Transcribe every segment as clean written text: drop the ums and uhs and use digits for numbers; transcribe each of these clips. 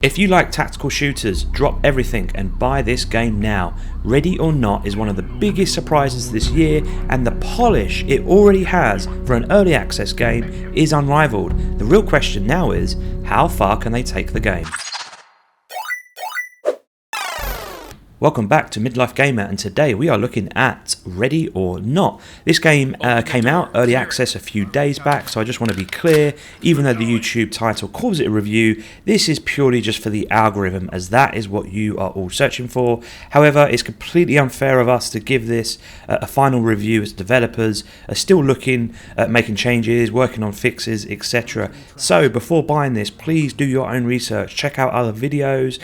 If you like tactical shooters, drop everything and buy this game now. Ready or Not is one of the biggest surprises this year, and the polish it already has for an early access game is unrivaled. The real question now is, how far can they take the game? Welcome back to Midlife Gamer, and today we are looking at Ready or Not. This game came out early access a few days back, so I just want to be clear, even though the YouTube title calls it a review, this is purely just for the algorithm, as that is what you are all searching for. However, it's completely unfair of us to give this a final review, as developers are still looking at making changes, working on fixes, etc. So before buying this, please do your own research, check out other videos.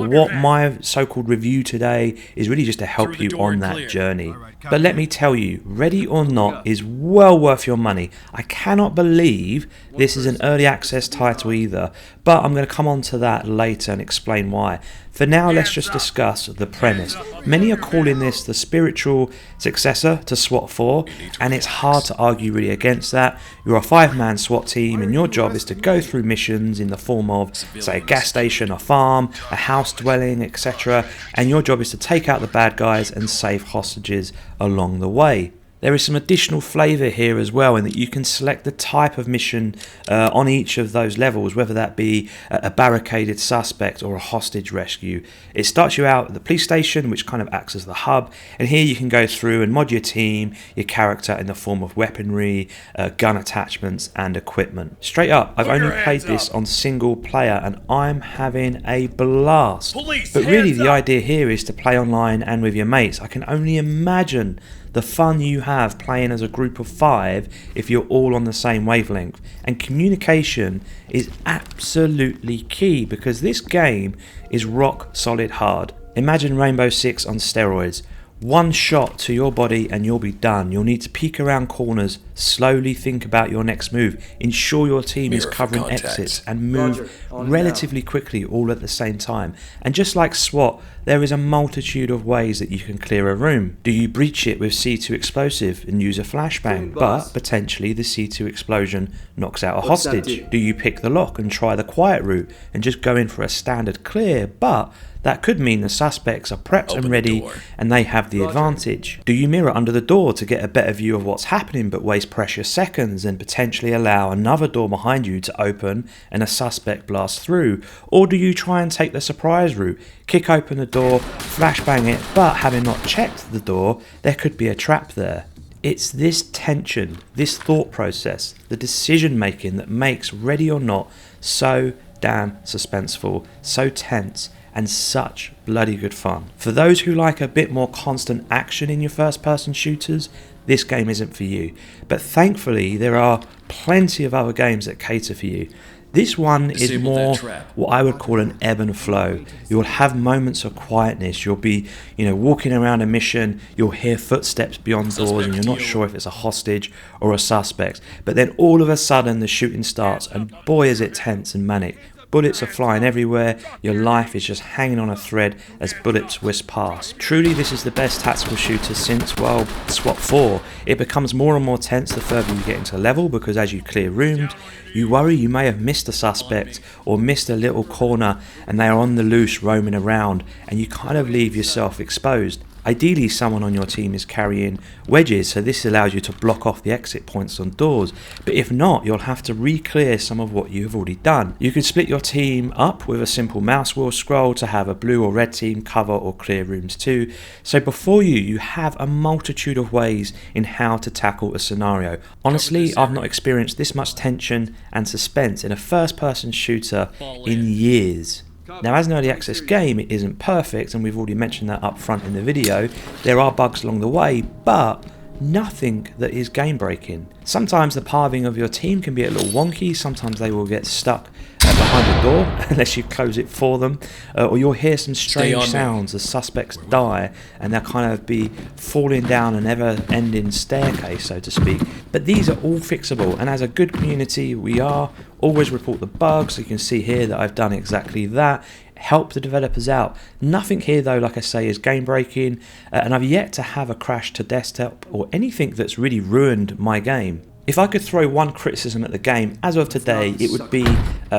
What my so-called review today is really just to help you on that journey. But let me tell you, Ready or Not is well worth your money. I cannot believe this is an early access title either, but I'm going to come on to that later and explain why. For now, let's just discuss the premise. Many are calling this the spiritual successor to SWAT 4, and it's hard to argue really against that. You're a 5-man SWAT team, and your job is to go through missions in the form of, say, a gas station, a farm, a house dwelling, etc. And your job is to take out the bad guys and save hostages along the way. There is some additional flavour here as well, in that you can select the type of mission on each of those levels, whether that be a barricaded suspect or a hostage rescue. It starts you out at the police station, which kind of acts as the hub, and here you can go through and mod your team, your character in the form of weaponry, gun attachments and equipment. Straight up, I've only played this on single player and I'm having a blast. But really the idea here is to play online and with your mates. I can only imagine the fun you have playing as a group of 5 if you're all on the same wavelength. And communication is absolutely key, because this game is rock solid hard. Imagine Rainbow Six on steroids. One shot to your body and you'll be done. You'll need to peek around corners, slowly think about your next move, ensure your team is covering exits and move relatively quickly all at the same time. And just like SWAT, there is a multitude of ways that you can clear a room. Do you breach it with C2 explosive and use a flashbang, but potentially the C2 explosion knocks out a hostage? Do you pick the lock and try the quiet route and just go in for a standard clear, but that could mean the suspects are prepped and ready and they have the advantage? Do you mirror under the door to get a better view of what's happening but waste precious seconds and potentially allow another door behind you to open and a suspect blast through? Or do you try and take the surprise route, kick open the door, flashbang it, but having not checked the door, there could be a trap there? It's this tension, this thought process, the decision making that makes Ready or Not so damn suspenseful, so tense, and such bloody good fun. For those who like a bit more constant action in your first person shooters, this game isn't for you. But thankfully there are plenty of other games that cater for you. This one is more what I would call an ebb and flow. You'll have moments of quietness. You'll be, walking around a mission, you'll hear footsteps beyond doors and you're not sure if it's a hostage or a suspect. But then all of a sudden the shooting starts, and boy is it tense and manic. Bullets are flying everywhere, your life is just hanging on a thread as bullets whisk past. Truly, this is the best tactical shooter since, well, SWAT 4. It becomes more and more tense the further you get into level, because as you clear rooms, you worry you may have missed a suspect or missed a little corner and they are on the loose roaming around, and you kind of leave yourself exposed. Ideally, someone on your team is carrying wedges, so this allows you to block off the exit points on doors. But if not, you'll have to re-clear some of what you've already done. You can split your team up with a simple mouse wheel scroll to have a blue or red team cover or clear rooms too. So before you have a multitude of ways in how to tackle a scenario. Honestly, I've not experienced this much tension and suspense in a first-person shooter in years. Now, as an early access game, it isn't perfect, and we've already mentioned that up front in the video. There are bugs along the way, but nothing that is game breaking. Sometimes the pathing of your team can be a little wonky, sometimes they will get stuck behind the door unless you close it for them, or you'll hear some strange sounds as suspects die and they'll kind of be falling down a never-ending staircase, so to speak. But these are all fixable, and as a good community we are always report the bugs. So you can see here that I've done exactly that, help the developers out. Nothing here though, like I say, is game breaking, and I've yet to have a crash to desktop or anything that's really ruined my game. If I could throw one criticism at the game as of today, it would be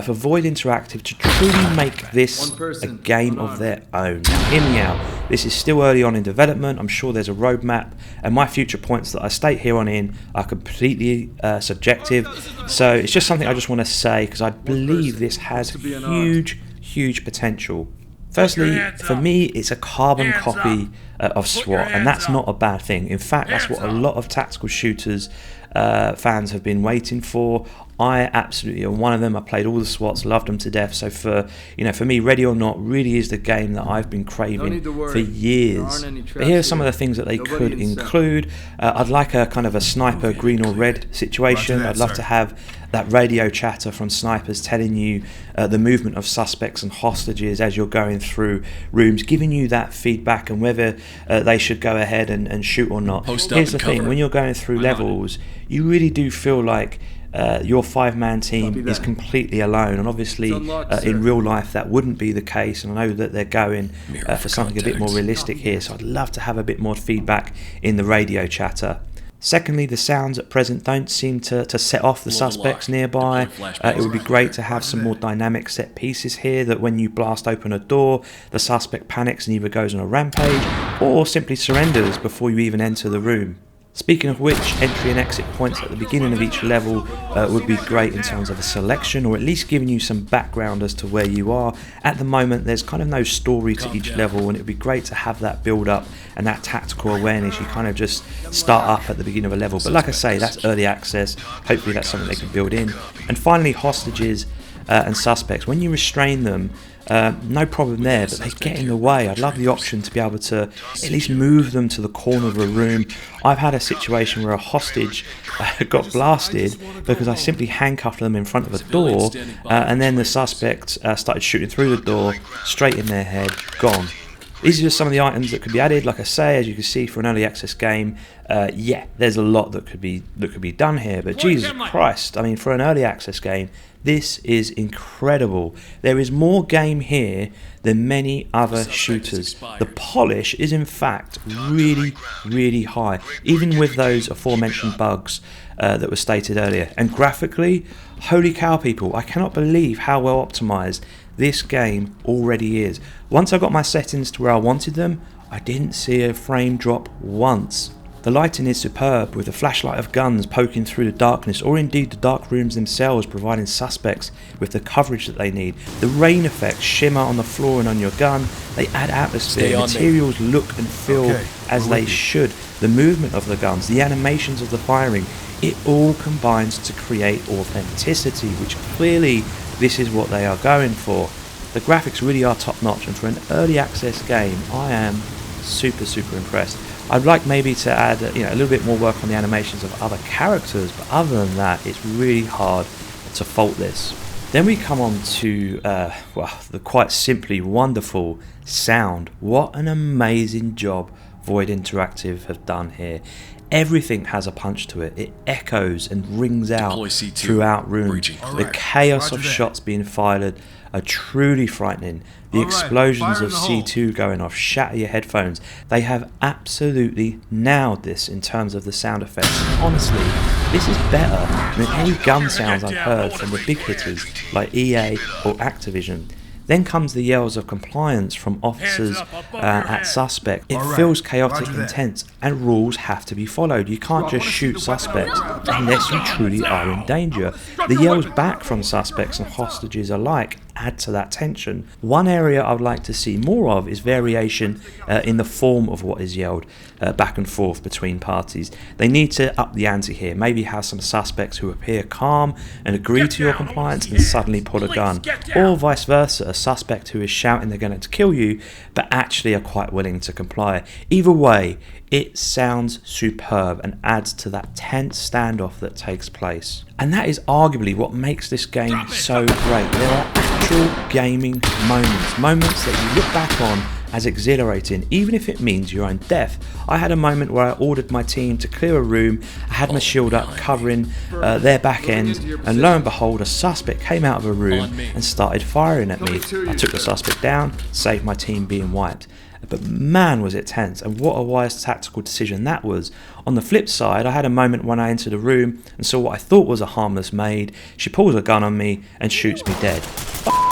for Void Interactive to truly make this a game of their own. Now, hear me out. This is still early on in development. I'm sure there's a roadmap, and my future points that I state here on in are completely subjective. So it's just something I just want to say because I believe this has huge potential. Firstly, for me, it's a carbon copy of SWAT, and that's not a bad thing. In fact, that's what a lot of tactical shooters fans have been waiting for. I absolutely am one of them. I played all the SWATs, loved them to death. So for me, Ready or Not really is the game that I've been craving for years. But here are some of the things that they could include. I'd like a kind of a sniper green or red situation. I'd love to have that radio chatter from snipers telling you the movement of suspects and hostages as you're going through rooms, giving you that feedback and whether they should go ahead and shoot or not. Here's the thing, when you're going through levels, you really do feel like your 5-man team is completely alone, and obviously in real life that wouldn't be the case, and I know that they're going for something a bit more realistic here, so I'd love to have a bit more feedback in the radio chatter. Secondly, the sounds at present don't seem to set off the suspects nearby. It would be great to have some more dynamic set pieces here, that when you blast open a door, the suspect panics and either goes on a rampage or simply surrenders before you even enter the room. Speaking of which, entry and exit points at the beginning of each level would be great in terms of a selection, or at least giving you some background as to where you are. At the moment, there's kind of no story to each level, and it would be great to have that build up and that tactical awareness. You kind of just start up at the beginning of a level. But like I say, that's early access. Hopefully that's something they can build in. And finally, hostages and suspects. When you restrain them, no problem there, but they get in the way. I'd love the option to be able to at least move them to the corner of a room. I've had a situation where a hostage got blasted because I simply handcuffed them in front of a door, and then the suspect started shooting through the door, straight in their head, gone. These are just some of the items that could be added. Like I say, as you can see, for an early access game, there's a lot that could be done here. But Jesus Christ, I mean, for an early access game, this is incredible. There is more game here than many other shooters. The polish is in fact really high, even with those aforementioned bugs that were stated earlier. And graphically, holy cow people, I cannot believe how well optimized this game already is. Once I got my settings to where I wanted them, I didn't see a frame drop once. The lighting is superb, with the flashlight of guns poking through the darkness, or indeed the dark rooms themselves providing suspects with the coverage that they need. The rain effects shimmer on the floor and on your gun. They add atmosphere. Materials look and feel as they should. The movement of the guns, the animations of the firing, it all combines to create authenticity, which clearly this is what they are going for. The graphics really are top notch, and for an early access game, I am super impressed. I'd like maybe to add a little bit more work on the animations of other characters, but other than that, it's really hard to fault this. Then we come on to the quite simply wonderful sound. What an amazing job Void Interactive have done here. Everything has a punch to it. It echoes and rings out throughout rooms. The chaos of shots being fired are truly frightening. The explosions of C2 going off shatter your headphones. They have absolutely nailed this in terms of the sound effects. Honestly, this is better than any gun sounds I've heard from the big hitters like EA or Activision. Then comes the yells of compliance from officers at suspect. It feels chaotic, intense, and rules have to be followed. You can't just shoot suspects unless you truly are in danger. The yells back from suspects and hostages alike add to that tension. One area I would like to see more of is variation in the form of what is yelled back and forth between parties. They need to up the ante here. Maybe have some suspects who appear calm and agree to your compliance and suddenly pull a gun, or vice versa, a suspect who is shouting they're going to kill you but actually are quite willing to comply. Either way, it sounds superb and adds to that tense standoff that takes place. And that is arguably what makes this game so great. There are actual gaming moments that you look back on as exhilarating, even if it means your own death. I had a moment where I ordered my team to clear a room. I had my shield up covering their back end, and lo and behold, a suspect came out of a room and started firing at me. I took the suspect down, saved my team being wiped. but man was it tense, and what a wise tactical decision that was. On the flip side, I had a moment when I entered a room and saw what I thought was a harmless maid. She pulls a gun on me and shoots me dead.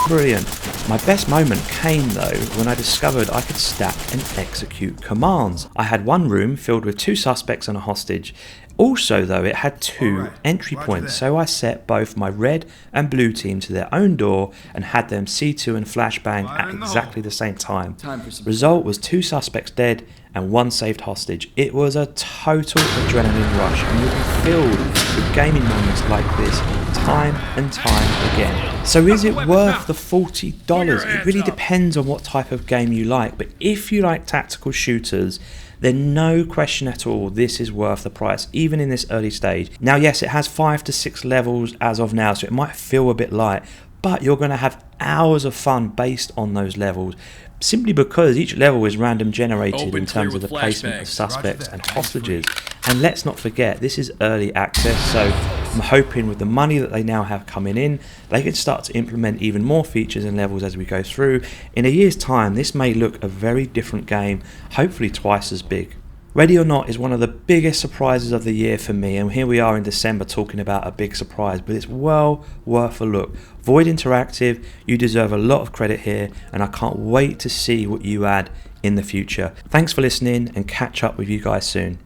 Brilliant. My best moment came though when I discovered I could stack and execute commands. I had one room filled with 2 suspects and a hostage. Also though, it had 2 entry points, so I set both my red and blue team to their own door and had them C2 and flashbang at exactly the same time. Result was 2 suspects dead and 1 saved hostage. It was a total adrenaline rush, and you'll be filled with gaming moments like this time and time again. So is it worth the $40? It really depends on what type of game you like, but if you like tactical shooters, then no question at all, this is worth the price, even in this early stage. Now yes, it has 5 to 6 levels as of now, so it might feel a bit light, but you're going to have hours of fun based on those levels, simply because each level is random generated in terms of the placement of suspects and hostages. And let's not forget, this is early access, so I'm hoping with the money that they now have coming in, they can start to implement even more features and levels as we go through. In a year's time, this may look a very different game, hopefully twice as big. Ready or Not is one of the biggest surprises of the year for me, and here we are in December talking about a big surprise, but it's well worth a look. Void Interactive, you deserve a lot of credit here, and I can't wait to see what you add in the future. Thanks for listening, and catch up with you guys soon.